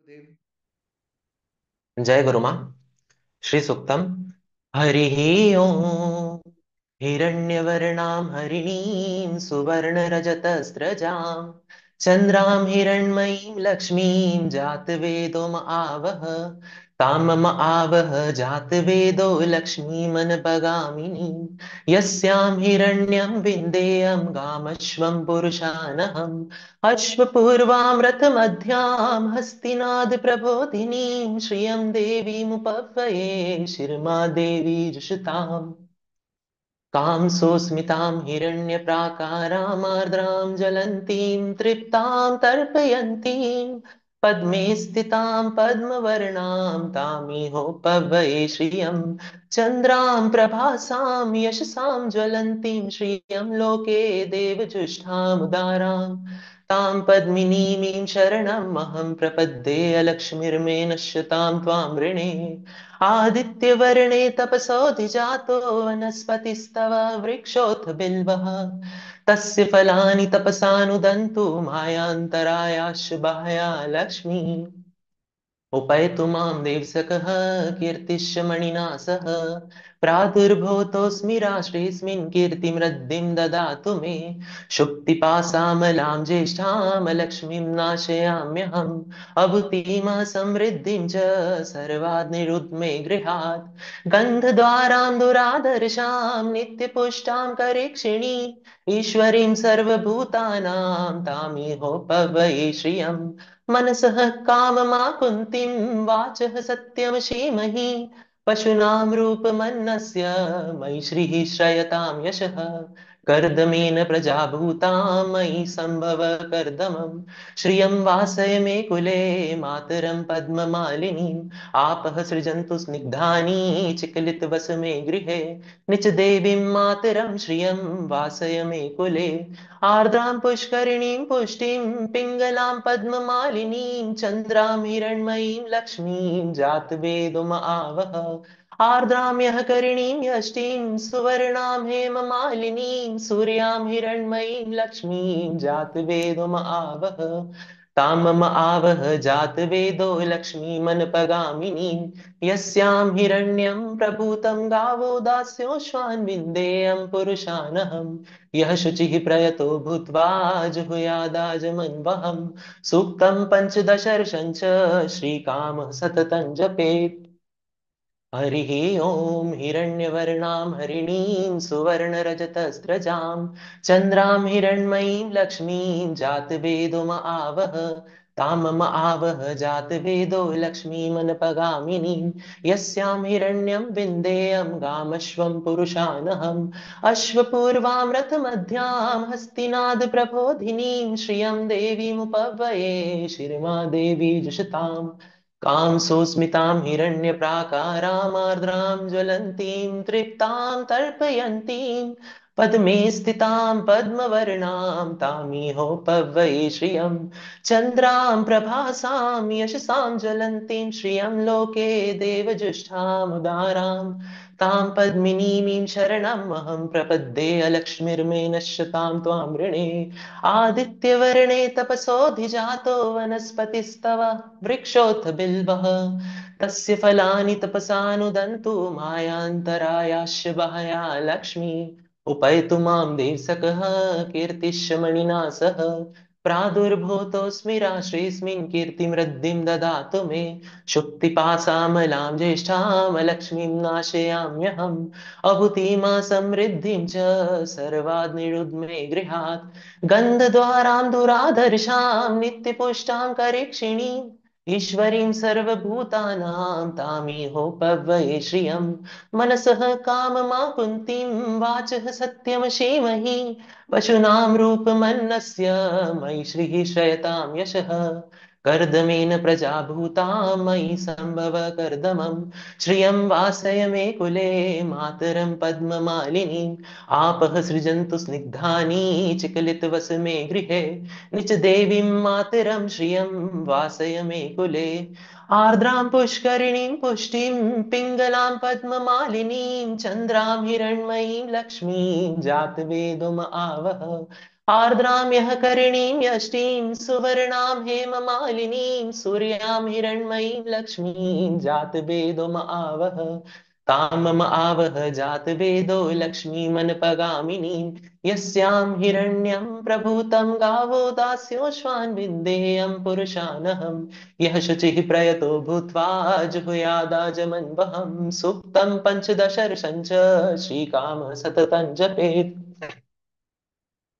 देव। जय गुरुमा। श्री सूक्तम। हरिः ओम्। हिरण्यवर्णां हरिणीं सुवर्णरजतस्रजां चन्द्रां हिरण्मयीं लक्ष्मीं जातवेदोम आवह। तामम आवह जातवेदो लक्ष्मीमनपगामिनीं यस्यां हिरण्यं विन्देयं गामश्वं पुरुषानहम्। अश्वपूर्वां रथमध्यां हस्तिनाद प्रबोधिनीं श्रियं देवीमुपह्वये शिरमा देवी जुषताम्। कांसोऽस्मितां हिरण्यप्राकारामार्द्रां ज्वलन्तीं तृप्तां तर्पयन्तीं पद्मे स्थितां पद्मवर्णां तामिहोपवये श्रियं चन्द्रां प्रभासां यशसां ज्वलन्तीं श्रियं लोके देवजुष्टामुदारां तां पद्मिनीमीं शरणमहं प्रपद्ये अलक्ष्मीर्मे नश्यतां त्वां वृणे। आदित्यवर्णे तपसोऽधिजातो वनस्पतिस्तव वृक्षोऽथ बिल्वः तस्य फलानि तपसानुदन्तु मायान्तरायाश्च बाह्या लक्ष्मी। उपैतु मां देवसखः कीर्तिश्च मणिना सह प्रादुर्भूतोऽस्मि राष्ट्रेऽस्मिन् कीर्तिमृद्धिं ददातु मे। शुक्तिपाशामलां ज्येष्ठां लक्ष्मीं नाशयाम्यहम् अभूतिमा समृद्धिं च सर्वाद् निरुद्मे गृहात्। गन्धद्वारां दुरादर्शां नित्यपुष्टां करीक्षिणी ईश्वरीं सर्वभूतानां तामिहोपवये श्रियम्। मनसः काममाकुन्तीं वाचः सत्यमशीमहि पशूनां रूपमन्नस्य मयि श्रीः श्रयतां यशः। कर्दमेन प्रजाभूतां मयि सम्भव कर्दमम् श्रियं वासय मे कुले मातरं पद्ममालिनीम् आपः सृजन्तु स्निग्धानि चिकलितवस मे गृहे निच देवीं मातरं श्रियं वासय मे कुले। आर्द्रां पुष्करिणीं पुष्टिं पिङ्गलां पद्ममालिनीं चन्द्रां हिरण्मयीं लक्ष्मीं जातवेदोम आवह। आर्द्रां यः करिणीं यष्टिं सुवर्णां हेममालिनीं सूर्यां हिरण्मयीं लक्ष्मीं जातवेदोम आवह। तामम आवह जातवेदो लक्ष्मीमनपगामिनीं यस्यां हिरण्यं प्रभूतं गावो दास्योश्वान् विन्देयं पुरुषानहम्। यः शुचिः प्रयतो भूत्वा जुहुयादाजमन्वहम् सूक्तं पञ्चदशर्षं च श्रीकामः सततं जपेत्। हरिः ॐ। हिरण्यवर्णां हरिणीं सुवर्णरजतस्रजां चन्द्रां हिरण्मयीं लक्ष्मीं जातवेदोम आवह। तामम आवह जातवेदो लक्ष्मीमनपगामिनीं यस्यां हिरण्यं विन्देयं गामश्वं पुरुषानहम्। अश्वपूर्वां रथमध्यां हस्तिनाद प्रबोधिनीं श्रियं देवीमुपह्वये शिरमा देवी जुषताम्। कांसोऽस्मितां हिरण्यप्राकारामार्द्रां ज्वलन्तीं तृप्तां तर्पयन्तीं पद्मे स्थितां पद्मवर्णां तामिहोपवये श्रियं चन्द्रां प्रभासां यशसां ज्वलन्तीं श्रियं लोके देवजुष्टामुदारां तां पद्मिनीमीं शरणमहं प्रपद्ये अलक्ष्मीर्मे नश्यतां त्वां वृणे। आदित्यवर्णे तपसोऽधिजातो वनस्पतिस्तव वृक्षोऽथ बिल्वः तस्य फलानि तपसानुदन्तु मायान्तरायाश्च बाह्या लक्ष्मी। उपैतु मां देवसखः कीर्तिश्च मणिना सह प्रादुर्भूतोऽस्मि राष्ट्रेऽस्मिन् कीर्तिमृद्धिं ददातु मे। शुक्तिपाशामलां ज्येष्ठां लक्ष्मीं नाशयाम्यहम् अभूतिमा समृद्धिं च सर्वाद् निरुद्मे गृहात्। गन्धद्वारां दुराधर्षां नित्यपुष्टां करीक्षिणीम् ईश्वरीं सर्वभूतानां तामिहोपव्ये श्रियं। मनसः काममाकुन्तीं वाचः सत्यमशीमहि पशूनां रूपमन्नस्य मयि श्रीः श्रयतां यशः। कर्दमेन प्रजाभूता मयि सम्भव कर्दमम् श्रियं वासय मे कुले मातरं पद्ममालिनीम् आपः सृजन्तु स्निग्धानि चिकलितवस मे गृहे निच देवीं मातरं श्रियं वासय मे कुले। आर्द्रां पुष्करिणीं पुष्टिं पिङ्गलां पद्ममालिनीं चन्द्रां हिरण्मयीं लक्ष्मीं जातवेदोम आवह। आर्द्रां यः करिणीं यष्टिं सुवर्णां हेममालिनीं सूर्यां हिरण्मयीं लक्ष्मीं जातवेदो आवह। तां मम आवह जातवेदो लक्ष्मीमनपगामिनीं यस्यां हिरण्यं प्रभूतं गावो दास्योश्वान् विन्देयं पुरुषानहम्। यः शुचिः प्रयतो भूत्वा जुहुयादाजमन्वहं सुप्तं पञ्चदशर्षं च श्रीकामः सततं जपेत्।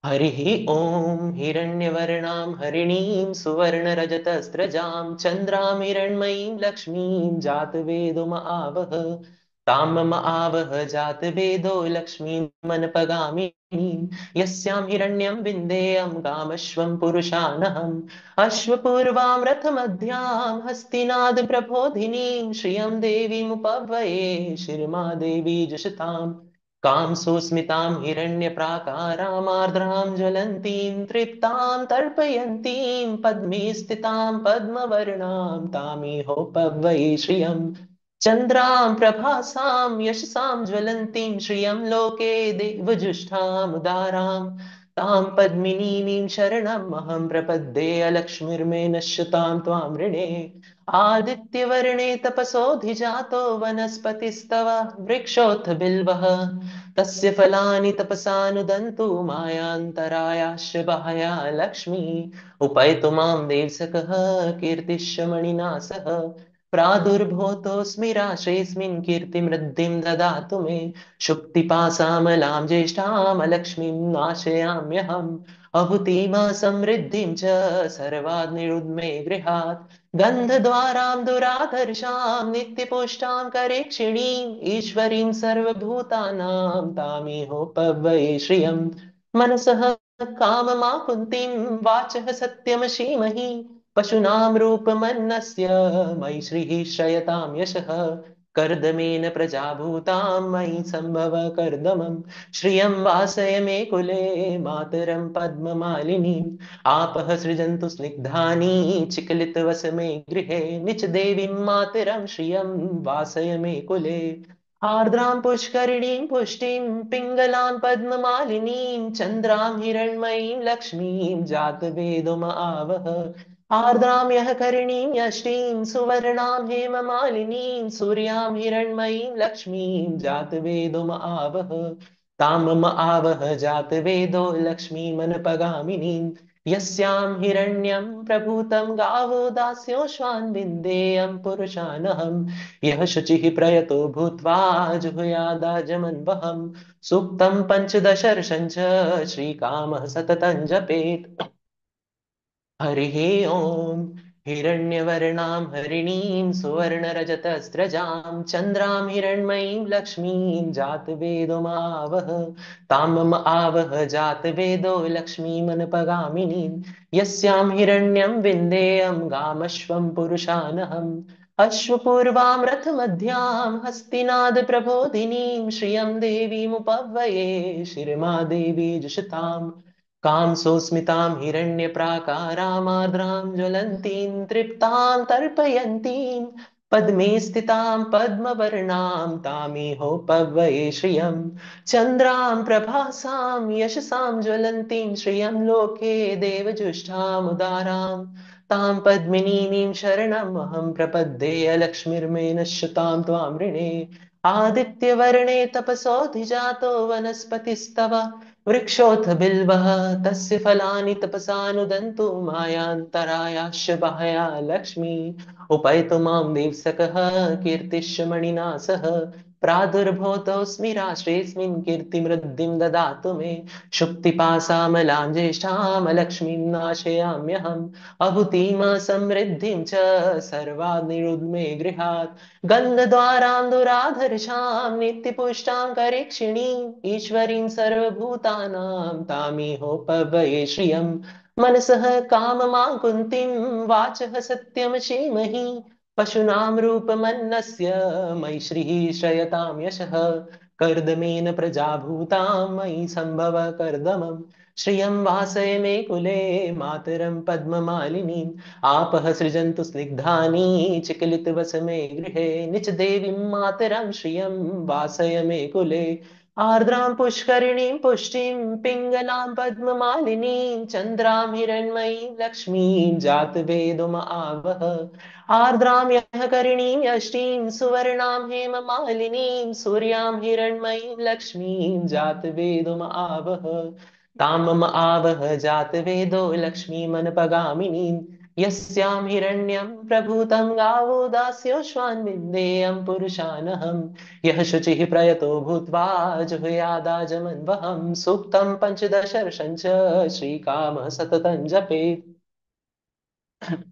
हरिः ॐ हिरण्यवर्णां हरिणीं सुवर्णरजतस्रजां चन्द्रां हिरण्मयीं लक्ष्मीं जातवेदो आवह। तां मम आवह जातवेदो लक्ष्मीमनपगामिनीं यस्यां हिरण्यं विन्देयं कामश्वं पुरुषानहम्। अश्वपूर्वां रथमध्यां हस्तिनाद प्रबोधिनीं श्रियं देवीमुपह्वये शिरमा देवी जुषताम्। कामसुस्मितां हिरण्यप्राकारामार्द्रां ज्वलन्तीं तृप्तां तर्पयन्तीं पद्मे स्थितां पद्मवर्णां तामिहोपवै श्रियम्। चन्द्रां प्रभासां यशसां ज्वलन्तीं श्रियं लोके देवजुष्टाम् उदारां तां पद्मिनीं शरणम् अहं प्रपद्ये अलक्ष्मीर्मे नश्यतां त्वां ऋणे। आदित्यवर्णे तपसोऽधिजातो वनस्पतिस्तव वृक्षोऽथ बिल्वः तस्य फलानि तपसानुदन्तु मायान्तरायाश्च बाह्या लक्ष्मी। उपैतु मां देवसखः कीर्तिश्च सह प्रादुर्भूतोऽस्मि राशेऽस्मिन् कीर्तिमृद्धिं ददातु मे। शुक्तिपासामलां ज्येष्ठामलक्ष्मीं नाशयाम्यहम्। अहुतिमा समृद्धिं च सर्वाद् निरुद्मे गृहात्। गन्धद्वारां दुराधर्षां नित्यपुष्टां करेक्षिणीम् ईश्वरीं सर्वभूतानां तामिहोपवै श्रियम्। मनसः काममाकुन्तीं वाचः सत्यमशीमहि पशूनां रूपमन्नस्य मयि श्रीः श्रयतां यशः। कर्दमेन प्रजाभूतां मयि सम्भव कर्दमम्। श्रियं वासय मे कुले मातरं पद्ममालिनीम्। आपः सृजन्तु स्निग्धानि चिक्लितवसमे गृहे निच देवीं मातरं श्रियं वासय मे कुले। आर्द्रां पुष्करिणीं पुष्टिं पिङ्गलां पद्ममालिनीं चन्द्रां हिरण्मयीं लक्ष्मीं जातवेदो आवह। आर्द्रां यः करिणीं यष्टिं सुवर्णां हेममालिनीं सूर्यां हिरण्मयीं लक्ष्मीं जातवेदो आवह। तां मम आवह जातवेदो लक्ष्मीमनपगामिनीं यस्यां हिरण्यं प्रभूतं गावो दास्योश्वान् विन्देयं पुरुषानहम्। यः शुचिः प्रयतो भूत्वा जुहुयादाजमन्वहम् सूक्तं पञ्चदशर्षं च श्रीकामः सततं जपेत्। हरिः ॐ हिरण्यवर्णां हरिणीं सुवर्णरजतस्रजां चन्द्रां हिरण्मयीं लक्ष्मीं जातवेदो आवह। तां मम आवह जातवेदो लक्ष्मीमनपगामिनीं यस्यां हिरण्यं विन्देयं गामश्वं पुरुषानहम्। अश्वपूर्वां रथमध्यां हस्तिनाद प्रबोधिनीं श्रियं देवीमुपह्वये शिरमा देवी जुषताम्। कामसुस्मितां हिरण्यप्राकारामार्द्रां ज्वलन्तीं तृप्तां तर्पयन्तीं पद्मे स्थितां पद्मवर्णां तामिहोपवये श्रियम्। चन्द्रां प्रभासां यशसां ज्वलन्तीं श्रियं लोके देवजुष्टामुदारां तां पद्मिनीं शरणम् अहं प्रपद्ये लक्ष्मीर्मे नश्यतां त्वां ऋणे। आदित्यवर्णे तपसोऽधिजातो वनस्पतिस्तव वृक्षोऽथ बिल्वः तस्य फलानि तपसानुदन्तु मायान्तरायाश्च बाह्या लक्ष्मी। उपैतु मां देवसखः कीर्तिश्च मणिना सह प्रादुर्भूतोऽस्मि राष्ट्रेऽस्मिन् कीर्तिमृद्धिं ददातु मे। शुक्तिपासामलां ज्येष्ठामलक्ष्मीं नाशयाम्यहम्। अहुतिमा समृद्धिं च सर्वान् निरुद्मे गृहात्। गन्धद्वारां दुराधर्षां नित्यपुष्टां करीक्षिणीम् ईश्वरीं सर्वभूतानां तामिहोपवये श्रियम्। मनसः काममाकुन्तीं वाचः सत्यमशीमहि पशूनां रूपमन्नस्य मयि श्रीः श्रयतां यशः। कर्दमेन प्रजाभूतां मयि सम्भव कर्दमम्। श्रियं वासय मे कुले मातरं पद्ममालिनीम्। आपः सृजन्तु स्निग्धानि चिक्लितवसमे गृहे निच देवीं मातरं श्रियं वासय मे कुले। आर्द्रां पुष्करिणीं पुष्टिं पिङ्गलां पद्ममालिनीं चन्द्रां हिरण्मयीं लक्ष्मीं जातवेदुम आवह। आर्द्रां यः करिणीं यष्टिं सुवर्णां हेममालिनीं सूर्यां हिरण्मयीं लक्ष्मीं जातवेदुम आवह। तामम आवह जातवेदो लक्ष्मीमनपगामिनीं यस्यां हिरण्यं प्रभूतं गावो दास्योश्वान् विन्देयं पुरुषानहम्। यः शुचिः प्रयतो भूत्वा जुहुयादाजमन्वहं सूक्तं पञ्चदशर्षं च श्रीकामः सततं जपेत्।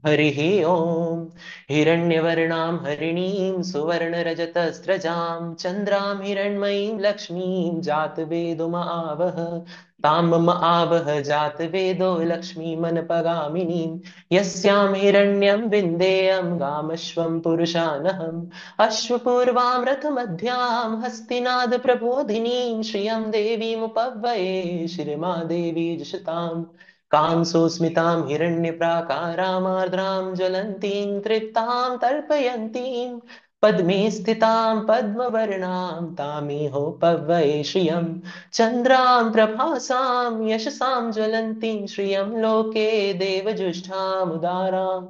हरिः ओम्। हिरण्यवर्णां हरिणीं सुवर्णरजतस्रजां चन्द्रां हिरण्मयीं लक्ष्मीं जातवेदुम आवह। तां मम आवह जातवेदो लक्ष्मीमनपगामिनीं यस्यां हिरण्यं विन्देयं गामश्वं पुरुषानहम्। अश्वपूर्वां रथमध्यां हस्तिनाद प्रबोधिनीं श्रियं देवीमुपव्वये श्रीमादेवी जुषताम्। कांसोऽस्मितां हिरण्यप्राकारामार्द्रां ज्वलन्तीं तृप्तां तर्पयन्तीं पद्मे स्थितां पद्मवर्णां तामिहो पव्वये श्रियं। चन्द्रां प्रभासां यशसां ज्वलन्तीं श्रियं लोके देवजुष्टामुदारां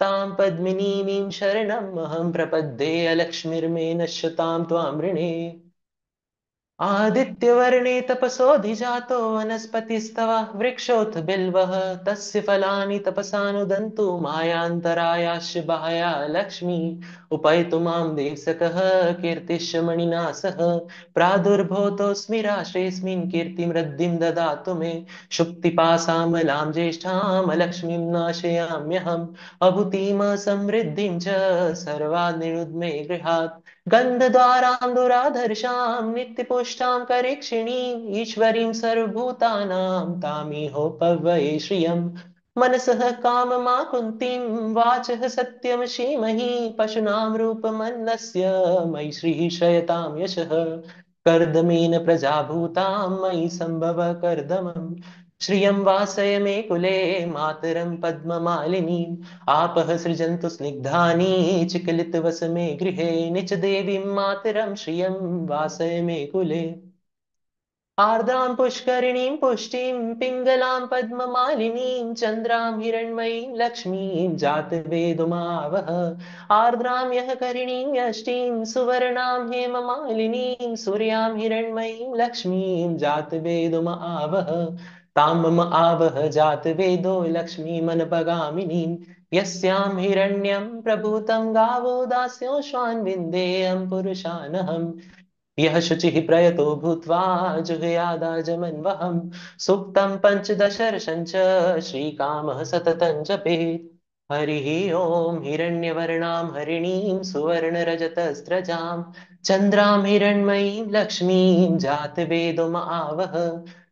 तां पद्मिनीमीं शरणमहं प्रपद्ये अलक्ष्मीर्मे नश्यतां त्वां वृणे। आदित्यवर्णे तपसोऽधिजातो वनस्पतिस्तव वृक्षोऽथ बिल्वः तस्य फलानि तपसानुदन्तु मायान्तरायाश्च बाह्या लक्ष्मी उपैतु मां देवसकः कीर्तिश्च मणिना सह प्रादुर्भूतोऽस्मि राशेऽस्मिन् कीर्तिमृद्धिं ददातु मे शुक्तिपाशामलां ज्येष्ठां लक्ष्मीं नाशयाम्यहम् अभूतिं समृद्धिं च सर्वान् गृहात् गन्धद्वारां दुराधर्षां नित्यपुष्टां करीक्षिणीं ईश्वरीं सर्वभूतानां तामिहोपव्वये श्रियम्। मनसः काममाकुन्तीं वाचः सत्यं श्रीमहि पशूनां रूपमन्नस्य मयि श्रीः श्रयतां यशः। कर्दमेन प्रजाभूतां मयि सम्भव कर्दमम् श्रियं वासय मे कुले मातरं पद्ममालिनीम् आपः सृजन्तु स्निग्धानि चिकलितवस मे गृहे निच देवीं मातरं श्रियं वासय मे कुले। आर्द्रां पुष्करिणीं पुष्टिं पिङ्गलां पद्ममालिनीं चन्द्रां हिरण्मयीं लक्ष्मीं जातवेदुमावह। आर्द्रां यः करिणीं यष्टिं सुवर्णां हेममालिनीं सूर्यां हिरण्मयीं लक्ष्मीं जातवेदुम आवह। तां मम आवह जातवेदो लक्ष्मीमनपगामिनीं यस्यां हिरण्यं प्रभूतं गावो दास्योश्वान् विन्देयं पुरुषानहम्। यः शुचिः प्रयतो भूत्वा जुहुयादाजमन्वहं सूक्तं पञ्चदशर्षं च श्रीकामः सततं जपेत्। हरिः ॐ। हिरण्यवर्णां हरिणीं सुवर्णरजतस्रजां चन्द्रां हिरण्मयीं लक्ष्मीं जातवेदोम आवह।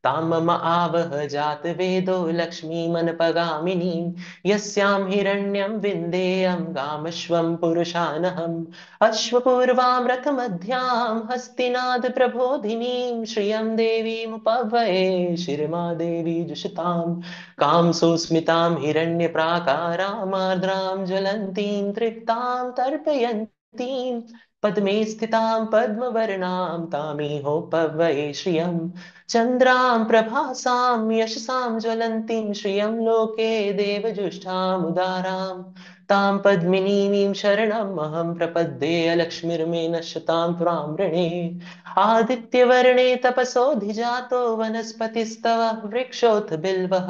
तां मम आवह जातवेदो लक्ष्मीमनपगामिनीं यस्यां हिरण्यं विन्देयं गामश्वं पुरुषानहम्। अश्वपूर्वां रथमध्यां हस्तिनाद प्रबोधिनीं श्रियं देवीमुपव्वये शिरमादेवी जुषताम्। कांसोऽस्मितां हिरण्यप्राकारामार्द्रां ज्वलन्तीं तृप्तां तर्पयन्तीं पद्मे स्थितां पद्मवर्णां तामिहोपव्वये श्रियं। चन्द्रां प्रभासां यशसां ज्वलन्तीं श्रियं लोके देवजुष्टामुदाराम् तां पद्मिनीमीं शरणमहं प्रपद्ये लक्ष्मीर्मे नश्यतां त्वां वृणे। आदित्यवर्णे तपसोऽधिजातो वनस्पतिस्तव वृक्षोऽथ बिल्वः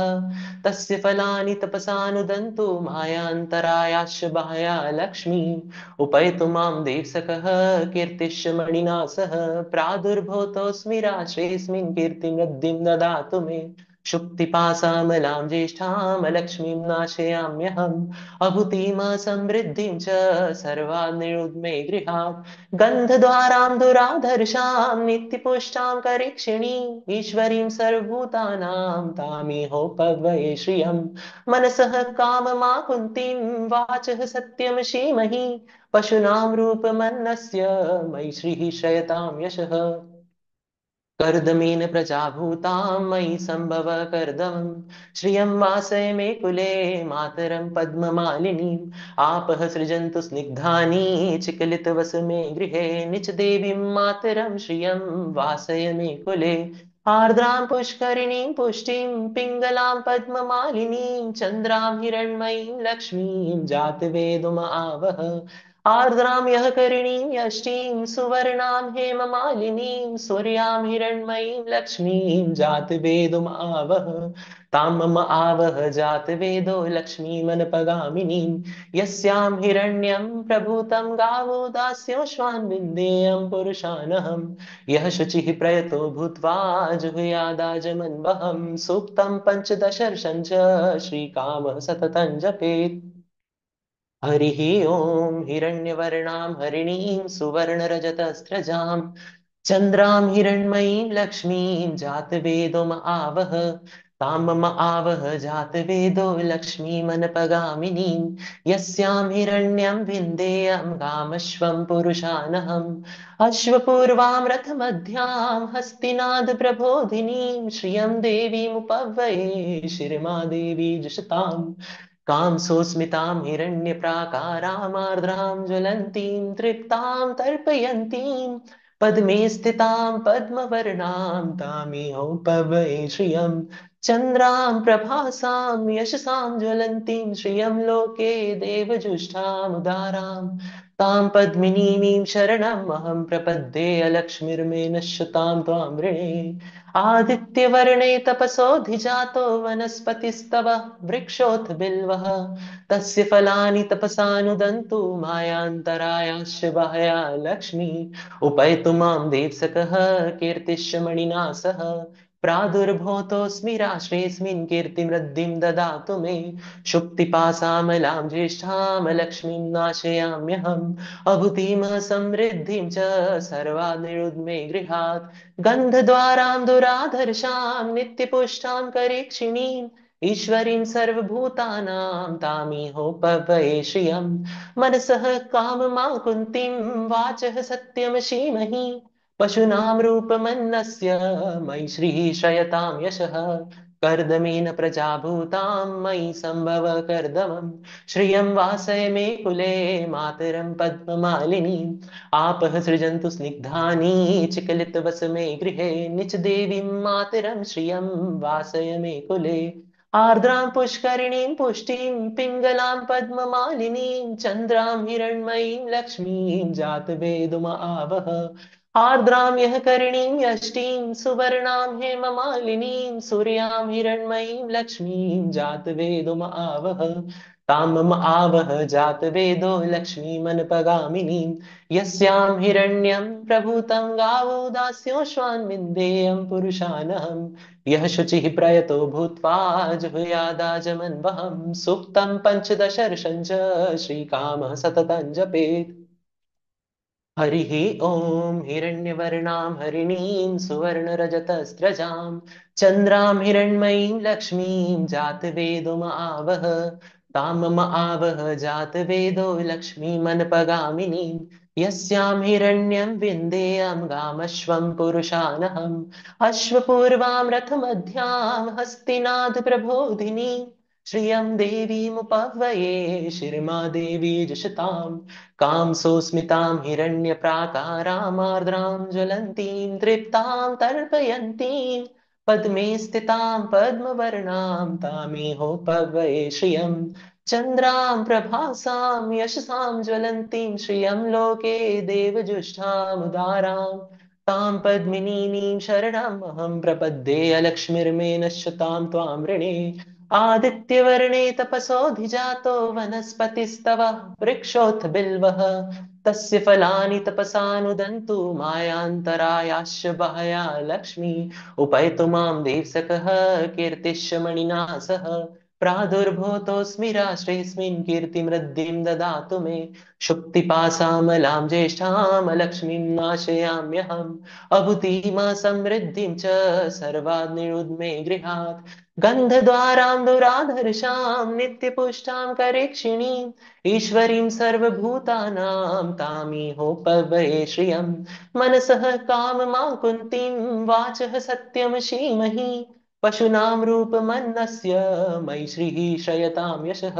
तस्य फलानि तपसानुदन्तु मायान्तरायाश्च बाह्या लक्ष्मीम् उपैतु मां देवसकः कीर्तिश्च मणिना सह प्रादुर्भूतोऽस्मि राशेऽस्मिन् कीर्तिमृद्धिं ददातु मे शुक्तिपाशामलां ज्येष्ठां लक्ष्मीं नाशयाम्यहम् अभूतिं समृद्धिं च सर्वान् निरुद्मे गृहात् गन्धद्वारां दुराधर्षां नित्यपुष्टां करीक्षिणीं ईश्वरीं सर्वभूतानां तामिहोपव्वये श्रियं। मनसः काममाकुन्तीं वाचः सत्यं श्रीमहि पशूनां रूपमन्नस्य मयि श्रीः श्रयतां यशः। कर्दमेन प्रजाभूतां मयि सम्भव कर्दमम् श्रियं वासय मे कुले मातरं पद्ममालिनीम् आपः सृजन्तु स्निग्धानि चिकलितवस मे गृहे निच देवीं मातरं श्रियं वासय मे कुले आर्द्रां पुष्करिणीं पुष्टिं पिङ्गलां पद्ममालिनीं चन्द्रां हिरण्मयीं लक्ष्मीं जातवेदुम आवह आर्द्रां यः करिणीं यष्टिं सुवर्णां हेममालिनीं सूर्यां हिरण्मयीं लक्ष्मीं जातवेदुम आवह तां मम आवह जातवेदो लक्ष्मीमनपगामिनीं यस्यां हिरण्यं प्रभूतं गावो दास्योश्वान् विन्देयं पुरुषानहम् यः शुचिः प्रयतो भूत्वा जुहुयादाजमन्वहं सूक्तं पञ्चदशर्षं च श्रीकामः सततं जपेत् हरिः ॐ हिरण्यवर्णां हरिणीं सुवर्णरजतस्रजां चन्द्रां हिरण्मयीं लक्ष्मीं जातवेदो म आवह तां मम आवह जातवेदो लक्ष्मीमनपगामिनीं यस्यां हिरण्यं विन्देयं गामश्वं पुरुषानहम् अश्वपूर्वां रथमध्यां हस्तिनाद प्रबोधिनीं श्रियं देवीमुपवये शिरमादेवी जुषताम् कां सोऽस्मितां हिरण्यप्राकारामार्द्रां ज्वलन्तीं तृप्तां तर्पयन्तीं पद्मे स्थितां पद्मवर्णां तामिहोपवये श्रियं चन्द्रां प्रभासां यशसां ज्वलन्तीं श्रियं लोके देवजुष्टामुदारां तां पद्मिनीमीं शरणमहं प्रपद्ये अलक्ष्मीर्मे नश्यतां त्वां वृणे आदित्यवर्णे तपसोऽधिजातो वनस्पतिस्तव वृक्षोऽथ बिल्वः तस्य फलानि तपसानुदन्तु मायान्तरायाश्च बाह्या लक्ष्मी उपैतु मां देवसकः कीर्तिश्च मणिना सह प्रादुर्भूतोऽस्मि राष्ट्रेऽस्मिन् कीर्तिमृद्धिं ददातु मे शुक्तिपासामलां ज्येष्ठां लक्ष्मीं नाशयाम्यहम् अभूतिं समृद्धिं च सर्वानिरुद्मे गृहात् गन्धद्वारां दुराधर्षां नित्यपुष्टां करीक्षिणीम् ईश्वरीं सर्वभूतानां तामिहोपवये श्रियं मनसः काममा कुन्तीं वाचः सत्यमशीमहि पशूनां रूपमन्नस्य मयि श्रीः श्रयतां यशः कर्दमेन प्रजाभूतां मयि सम्भव कर्दमम् श्रियं वासय मे कुले मातरं पद्ममालिनीम् आपः सृजन्तु स्निग्धानि चिकलितवस मे गृहे निच देवीं मातरं श्रियं वासय मे कुले आर्द्रां पुष्करिणीं पुष्टिं पिङ्गलां पद्ममालिनीं चन्द्रां हिरण्मयीं लक्ष्मीं जातवेदुम आवह आर्द्रां यः करिणीं यष्टिं सुवर्णां हेममालिनीं सूर्यां हिरण्मयीं लक्ष्मीं जातवेदुम आवह तां मम आवह जातवेदो लक्ष्मीमनपगामिनीं यस्यां हिरण्यं प्रभूतं गावो दास्योश्वान् विन्देयं पुरुषानहम् यः शुचिः प्रयतो भूत्वा जुहुयादाजमन्वहं सूक्तं पञ्चदशर्षं च श्रीकामः सततं जपेत् हरिः ॐ हिरण्यवर्णां हरिणीं सुवर्णरजतस्रजां चन्द्रां हिरण्मयीं लक्ष्मीं जातवेदो म आवह तां मम आवह जातवेदो लक्ष्मीमनपगामिनीं यस्यां हिरण्यं विन्देयं गामश्वं पुरुषानहम् अश्वपूर्वां रथमध्यां हस्तिनाद प्रबोधिनीं श्रियं देवीमुपवये शिरमा देवी जुषताम् कां सोऽस्मितां हिरण्यप्राकारामार्द्रां ज्वलन्तीं तृप्तां तर्पयन्तीं पद्मे स्थितां पद्मवर्णां तामिहोपवये श्रियं चन्द्रां प्रभासां यशसां ज्वलन्तीं श्रियं लोके देवजुष्टामुदारां तां पद्मिनीमीं शरणमहं प्रपद्ये अलक्ष्मीर्मे नश्यतां त्वां वृणे आदित्यवर्णे तपसोऽधिजातो वनस्पतिस्तव वृक्षोऽथ बिल्वः तस्य फलानि तपसानुदन्तु मायान्तरायाश्च बाह्या लक्ष्मी उपैतु मां देवसकः कीर्तिश्च मणिना सह प्रादुर्भूतोऽस्मि राष्ट्रेऽस्मिन् कीर्तिमृद्धिं ददातु मे शुक्तिपाशामलां ज्येष्ठां लक्ष्मीं नाशयाम्यहम् अभूतिमा समृद्धिं च सर्वान् निरुद्मे गृहात् गन्धद्वारां दुराधर्षां नित्यपुष्टां करेक्षिणीम् ईश्वरीं सर्वभूतानां तामिहोपवये श्रियम् मनसः काममां कुन्तीं वाचः सत्यं सीमहि पशूनां रूपमन्नस्य मयि श्रीः श्रयतां यशः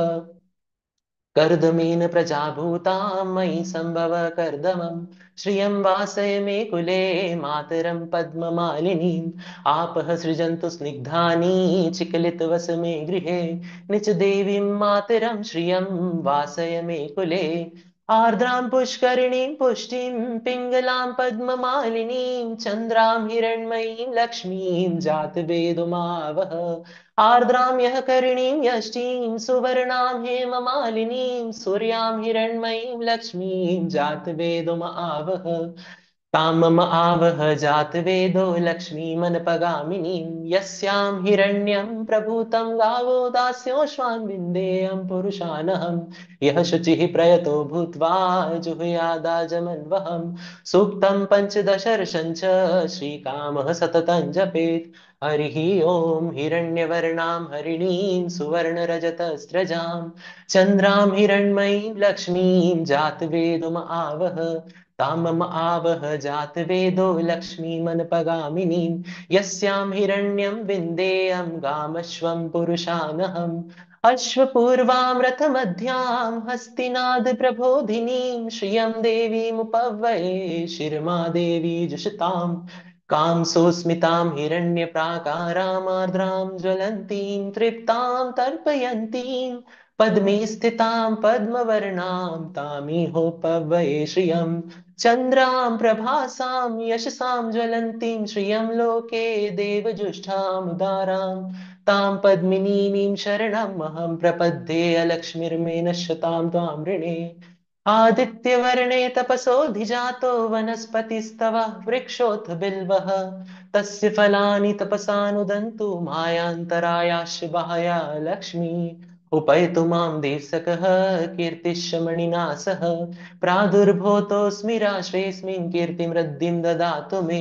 कर्दमेन प्रजाभूतां मयि सम्भव कर्दमम् श्रियं वासय मे कुले मातरं पद्ममालिनीम् आपः सृजन्तु स्निग्धानि चिकलितवस मे गृहे निच देवीं मातरं श्रियं वासय मे कुले आर्द्रां पुष्करिणीं पुष्टिं पिङ्गलां पद्ममालिनीं चन्द्रां हिरण्मयीं लक्ष्मीं जातवेदुमावह आर्द्रां यः करिणीं यष्टीं सुवर्णां हेममालिनीं सूर्यां हिरण्मयीं लक्ष्मीं जातवेदुम आवह तां मम आवह जातवेदो लक्ष्मीमनपगामिनीं यस्यां हिरण्यं प्रभूतं गावो दास्योश्वान् विन्देयं पुरुषानहं यः शुचिः प्रयतो भूत्वा जुहुयादाजमन्वहं सूक्तं पञ्चदशर्षं च श्रीकामः सततं जपेत् हरिः ॐ हिरण्यवर्णां हरिणीं सुवर्णरजतस्रजां चन्द्रां हिरण्मयीं लक्ष्मीं जातवेदुम आवह तां मम आवह जातवेदो लक्ष्मीमनपगामिनीं यस्यां हिरण्यं विन्देयं गामश्वं पुरुषानहम् अश्वपूर्वां रथमध्यां हस्तिनाद प्रबोधिनीं श्रियं देवीमुपवये शिरमा देवी जुषताम् कां सोऽस्मितां हिरण्यप्राकारामार्द्रां ज्वलन्तीं तृप्तां तर्पयन्तीं पद्मे स्थितां पद्मवर्णां तामिहोपवये श्रियं चन्द्रां प्रभासां यशसां ज्वलन्तीं श्रियं लोके देवजुष्टां उदारां तां पद्मिनीमीं शरणमहं प्रपद्ये अलक्ष्मीर्मे नश्यतां त्वां ऋणे आदित्यवर्णे तपसोऽधिजातो वनस्पतिस्तव वृक्षोऽथ बिल्वः तस्य फलानि तपसानुदन्तु मायान्तरायाश्च बाह्या लक्ष्मी उपैतु मां देवसखः कीर्तिश्मणिना सह प्रादुर्भूतोऽस्मि राष्ट्रेऽस्मिन् कीर्तिमृद्धिं ददातु मे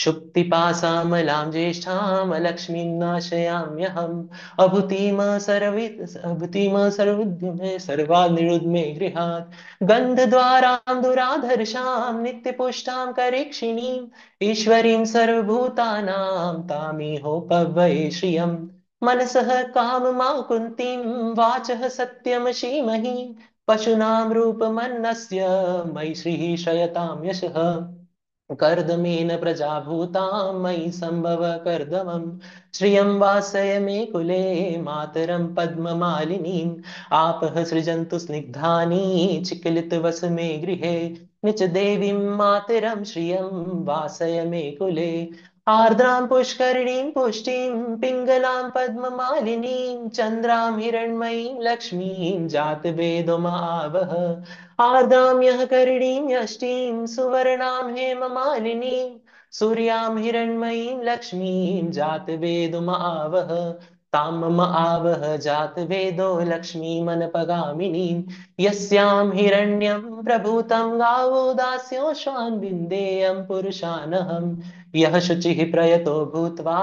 शुक्तिपाशामलां ज्येष्ठां लक्ष्मीं नाशयाम्यहम् अभूतिम सर्वविद्यमे सर्वान् निरुद्मे गृहात् गन्धद्वारां दुराधर्षां नित्यपुष्टां करेक्षिणीम् ईश्वरीं सर्वभूतानां तामिहोपवये श्रियम् मनसः काममां कुन्तीं वाचः सत्यमशीमहि पशूनां रूपमन्नस्य मयि श्रीः श्रयतां यशः कर्दमेन प्रजाभूतां मयि सम्भव कर्दमम् श्रियं वासय मे कुले मातरं पद्ममालिनीम् आपः सृजन्तु स्निग्धानि चिक्लितवस मे गृहे निच देवीं मातरं श्रियं वासय मे कुले आर्द्रां पुष्करिणीं पुष्टिं पिङ्गलां पद्ममालिनीं चन्द्रां हिरण्मयीं लक्ष्मीं जातवेदोमावह आर्द्रां यः करिणीं यष्टीं सुवर्णां हेममालिनीं सूर्यां हिरण्मयीं लक्ष्मीं जातवेदुमावह तां मम आवह जातवेदो लक्ष्मीमनपगामिनीं यस्यां हिरण्यं प्रभूतं गावो दास्योश्वान् विन्देयं पुरुषानहम् यः शुचिः प्रयतो भूत्वा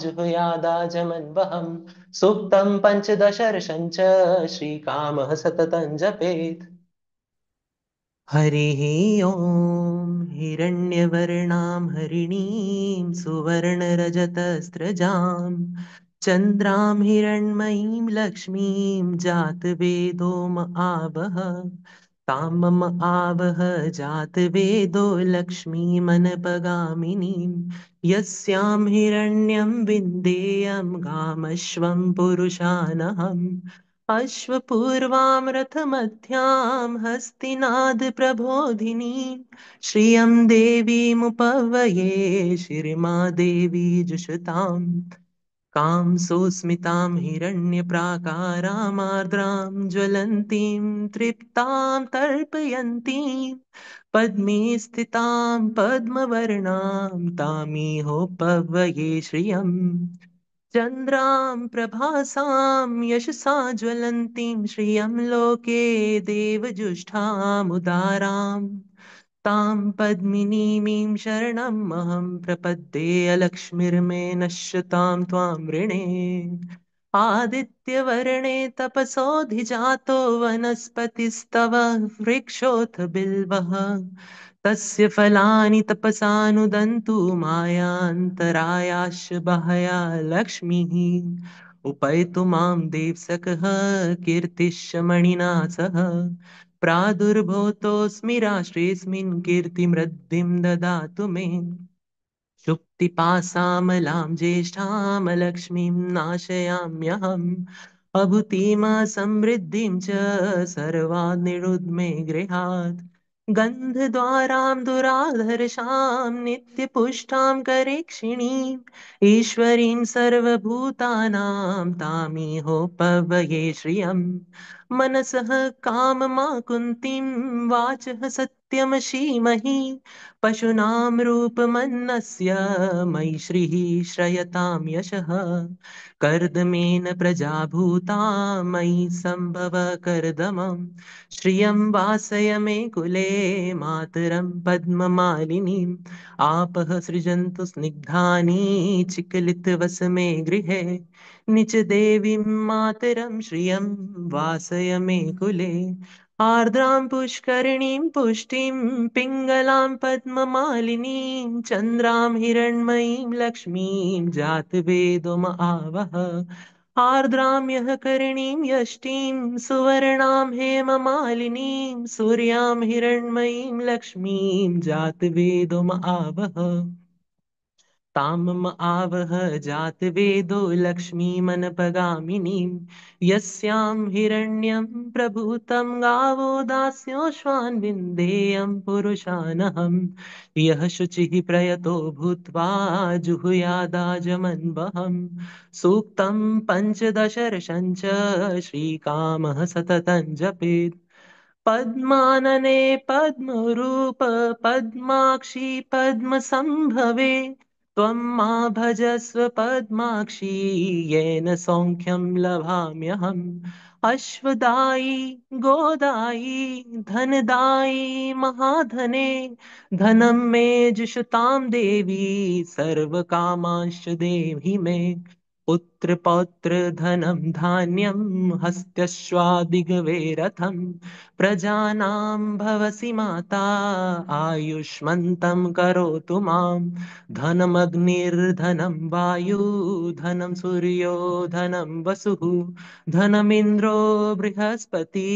जुहुयादाजमन्वहम् सूक्तं पञ्चदशर्षं च श्रीकामः सततं जपेत् हरिः ॐ हिरण्यवर्णां हरिणीं सुवर्णरजतस्रजां चन्द्रां हिरण्मयीं लक्ष्मीं जातवेदो म आवह तां मम आवह जातवेदो लक्ष्मीमनपगामिनीं यस्यां हिरण्यं विन्देयं गामश्वं पुरुषानहम् अश्वपूर्वां रथमध्यां हस्तिनाद प्रबोधिनीं श्रियं देवीमुपवये शिरिमा देवी जुषताम् कां सोऽस्मितां हिरण्यप्राकारामार्द्रां ज्वलन्तीं तृप्तां तर्पयन्तीं पद्मे स्थितां पद्मवर्णां तामिहोपवये श्रियम् चन्द्रां प्रभासां यशसा ज्वलन्तीं श्रियं लोके देवजुष्टामुदारां तां पद्मिनीमीं शरणमहं प्रपद्ये अलक्ष्मीर्मे नश्यतां त्वां वृणे आदित्यवर्णे तपसोऽधिजातो वनस्पतिस्तव वृक्षोऽथ बिल्वः तस्य फलानि तपसानुदन्तु मायान्तरायाश्च बाह्या लक्ष्मीः उपैतु मां देवसखः कीर्तिश्च मणिना सह प्रादुर्भूतोऽस्मि राष्ट्रेऽस्मिन् कीर्तिमृद्धिं ददातु मे शुक्तिपासामलां ज्येष्ठां लक्ष्मीं नाशयाम्यहम् अभूतिमा समृद्धिं च सर्वान् निरुद्मे गृहात् गन्धद्वारां दुराधर्षां नित्यपुष्टां करेक्षिणीम् ईश्वरीं सर्वभूतानां तामिहोपवये श्रियम् मनसः काममाकुन्तीं वाचः सत्यमशीमहि पशूनां रूपमन्नस्य मयि श्रीः श्रयतां यशः कर्दमेन प्रजाभूता मयि सम्भव कर्दमम् श्रियं वासय मे कुले मातरं पद्ममालिनीम् आपः सृजन्तु स्निग्धानि चिकलितवस मे गृहे निच देवीं मातरं श्रियं वासय मे कुले आर्द्रां पुष्करिणीं पुष्टिं पिङ्गलां पद्ममालिनीं चन्द्रां हिरण्मयीं लक्ष्मीं जातवेदोम आवह आर्द्रां यः करिणीं यष्टिं सुवर्णां हेममालिनीं सूर्यां हिरण्मयीं लक्ष्मीं जातवेदोम आवह तामम आवह जातवेदो लक्ष्मीमनपगामिनीं यस्यां हिरण्यं प्रभूतं गावो दास्योश्वान् विन्देयं पुरुषानहम् यः शुचिः प्रयतो भूत्वा जुहुयादाजमन्वहम् सूक्तं पञ्चदशर्षं च श्रीकामः सततं जपेत् पद्मानने पद्मरूप पद्माक्षी पद्मसम्भवे त्वं मा भजस्व पद्माक्षी येन सौख्यं लभाम्यहम् अश्वदायी गोदायी धनदायी महाधने धनं मे जुषतां देवी सर्वकामांश्च देहि मे पुत्र पौत्र धनं धान्यं हस्त्यश्वादिगवे रथम् प्रजानां भवसि माता आयुष्मन्तं करोतु मां धनमग्निर्धनं वायु धनं सूर्यो धनं वसुः धनमिन्द्रो बृहस्पति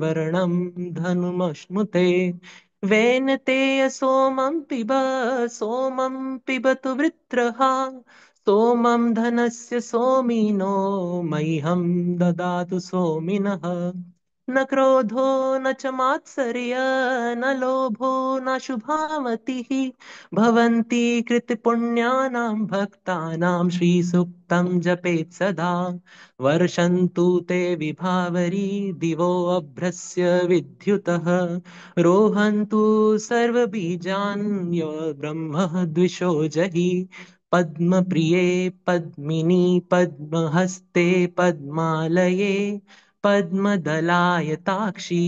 वर्णं धनुमश्नुते वेनतेय सोमं पिबतु वृत्रः सोमं धनस्य सोमिनो मह्यं ददातु सोमिनः न क्रोधो न च मात्सर्य न लोभो न शुभामतिः भवन्ति कृतपुण्यानां भक्तानां श्रीसूक्तं जपेत् सदा वर्षन्तु ते विभावरी दिवो अभ्रस्य विद्युतः रोहन्तु सर्वबीजान् यो ब्रह्मः द्विषो जहि पद्मप्रिये पद्मिनी पद्महस्ते पद्मालये पद्मदलायताक्षी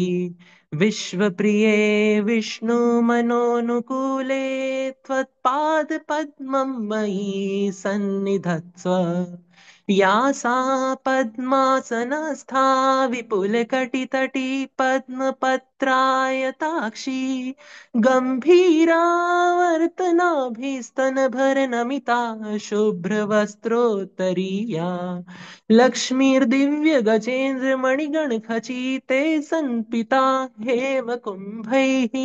विश्वप्रिये विष्णुमनोनुकूले त्वत्पादपद्मं मयि सन्निधत्स्व या सा पद्मासनस्था विपुलकटितटी पद्मपत्रायताक्षी गम्भीरावर्तनाभिस्तनभरनमिता शुभ्रवस्त्रोत्तरीया लक्ष्मीर्दिव्यगजेन्द्रमणिगणखचिते सन्पिता हेमकुम्भैः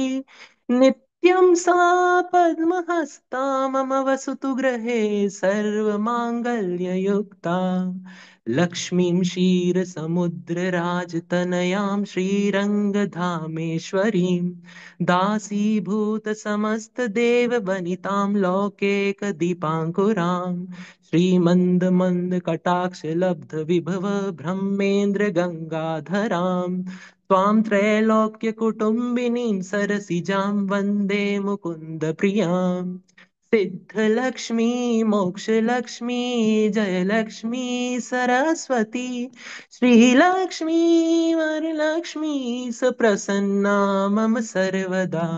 नित्यं सा पद्महस्ता मम वसतु गृहे सर्वमाङ्गल्ययुक्ता लक्ष्मीं क्षीरसमुद्रराजतनयां श्रीरङ्गधामेश्वरीं दासीभूतसमस्तदेववनितां लौकेकदीपाङ्कुरां श्रीमन्दमन्दकटाक्षलब्धविभव ब्रह्मेन्द्र गङ्गाधरां त्वां त्रैलोक्यकुटुम्बिनीं सरसिजां वन्दे मुकुन्दप्रियाम् सिद्धलक्ष्मी मोक्षलक्ष्मी जयलक्ष्मी सरस्वती श्रीलक्ष्मी वरलक्ष्मी सुप्रसन्ना मम सर्वदा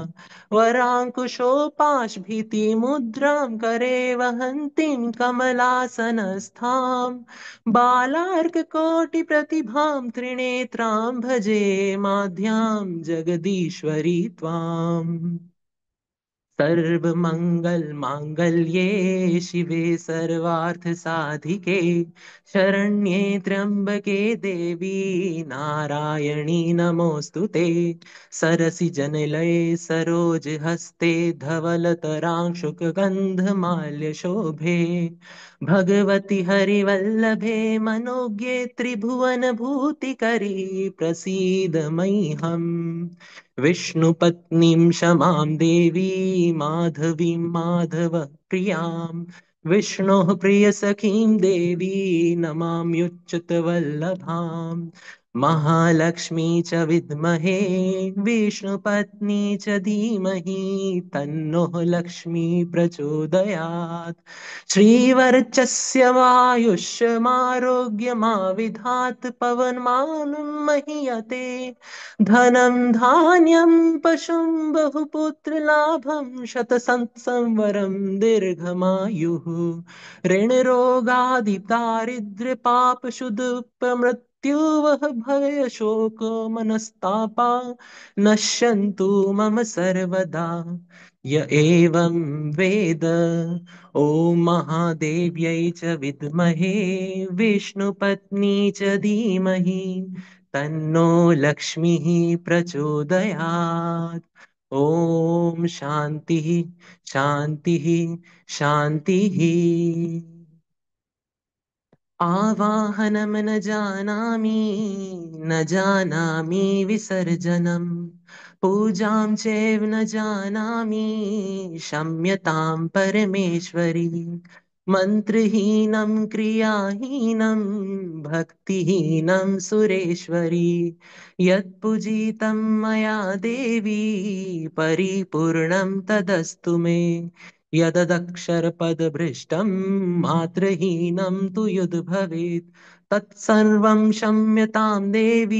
वराङ्कुशोपाशभीतिमुद्रां करे वहन्तीं कमलासनस्थां बालार्ककोटिप्रतिभां त्रिनेत्रां भजे माध्यां जगदीश्वरी त्वाम् सर्वमंगल मांगल्ये शिवे सर्वार्थ साधिके शरण्ये त्र्यंबके देवी नारायणी नमोस्तुते सरसि जनलये सरोज हस्ते धवलतरांशुक गंधमाल्य शोभे भगवति हरिवल्लभे मनोज्ञे त्रिभुवन भूतिकरी प्रसीद मह्यम् विष्णुपत्नीं क्षमां देवी माधवीं माधव प्रियां विष्णोः प्रियसखीं देवी नमाम्युच्युतवल्लभाम् महालक्ष्मी च विद्महे विष्णुपत्नी च धीमहि तन्नोः लक्ष्मी प्रचोदयात् श्रीवर्चस्य वायुष्यमारोग्यमाविधात् पवनमानं महीयते धनं धान्यं पशुं बहुपुत्रलाभं शतसंवत्सरं दीर्घमायुः ऋणरोगादिदारिद्र्यपापशुदुपमृत्युवः भयशोकमनस्तापा नश्यन्तु मम सर्वदा य एवं वेद ॐ महादेव्यै च विद्महे विष्णुपत्नी च धीमहि तन्नो लक्ष्मीः प्रचोदयात् ॐ शान्तिः शान्तिः शान्तिः आवाहनं न जानामि न जानामि विसर्जनम् पूजां चैव न जानामि क्षम्यतां परमेश्वरी मन्त्रहीनं क्रियाहीनं भक्तिहीनं सुरेश्वरी यत्पूजितं मया देवी परिपूर्णं तदस्तु मे यदक्षरपदभ्रष्टं मात्रहीनं तु युद् भवेत् तत्सर्वं क्षम्यतां देवी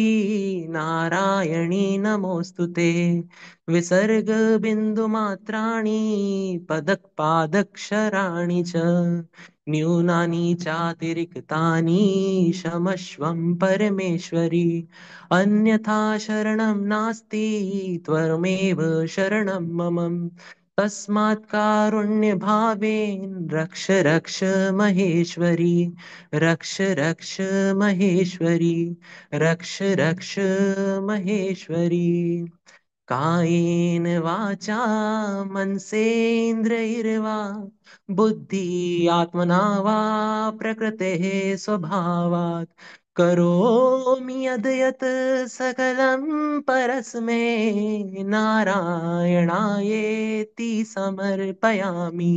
नारायणी नमोऽस्तु ते विसर्गबिन्दुमात्राणि पदपादक्षराणि च न्यूनानि चातिरिक्तानि क्षमस्वं परमेश्वरी अन्यथा शरणं नास्ति त्वमेव शरणं मम तस्मात् कारुण्यभावेन रक्ष रक्ष महेश्वरी रक्ष रक्ष महेश्वरी रक्ष रक्ष महेश्वरी कायेन वाचा मनसेन्द्रियैर्वा बुद्धि आत्मना वा प्रकृतेः स्वभावात् करोमि यद् यत् सकलं परस्मै नारायणायेति समर्पयामि